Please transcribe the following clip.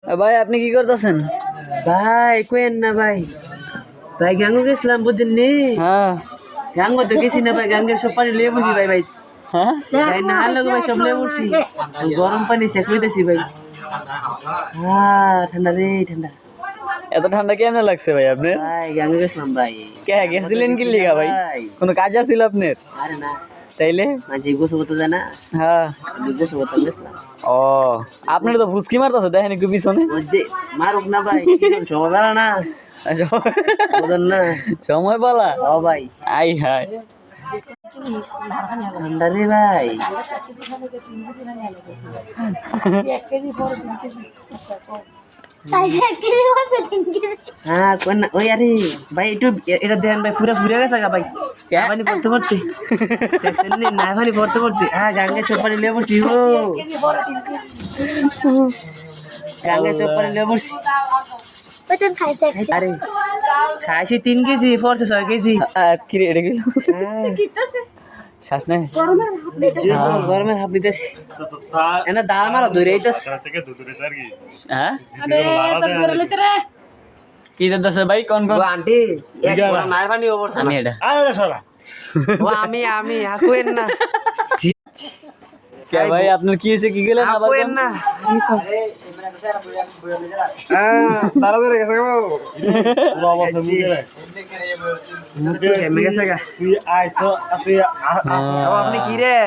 ভাই আপনি কি করতেছেন? ভাই কোয়েন না ভাই, ভাই গাঙ্গো গেছিলাম বুঝছেন নি? হ্যাঁ গাঙ্গো তো গেছি না ভাই, গাঙ্গের সব পানি লিয়ে বসি ভাই। ভাই হ্যাঁ ভাই না লোক ভাই সব লিয়ে বসি, গরম পানি সেক লইতেছি ভাই। হ্যাঁ ঠান্ডা রে ঠান্ডা। এত ঠান্ডা কেমন লাগছে ভাই আপনার? ভাই গাঙ্গো গেছিলাম ভাই। কে গেছিলেন কি লিগা ভাই? কোনো কাজ আছিল আপনার? আরে না, তাইলে মাঝে গোসল করতে যায় না, হ্যাঁ। গোসল করতে গেছিলাম। ও আপনার তো ফুসকি মারতেছে দেখেন একটু পিছনে। ওই যে মারুক না ভাই, সময় বেলা না বুঝেন না। সময় পালা ও ভাই আই হাই। ঠান্ডা রে ভাই। হ্যাঁ কোন না ওই আরে ভাই একটু এটা দেন ভাই, পুরা ফুরে গেছে গা ভাই। পানি পড়তে পড়ছে, না পানি পড়তে পড়ছে। হ্যাঁ গাঙ্গে সব পানি লিয়ে পড়ছি, ও গাঙ্গে সব পানি লিয়ে পড়ছি। আরে খাইছি 3 কেজি, পড়ছে 6 কেজি। কি রে এটা কি? শ্বাস নাই গরমে হাফ দিতেছি, এনে দাঁড় মারা ধরে আইতাছে। হ্যাঁ কি দিতেছে ভাই? কোন কোন আন্টি এক বড় নাইর পানি ওপর আমি এটা ও আমি হাকুয়েন না কে ভাই আপনার কি হয়েছে? কি গেলেন আবার? হাকুয়েন না দাঁড়া ধরে গেছে গো মুখে গেছে গা। আপনি কি রে?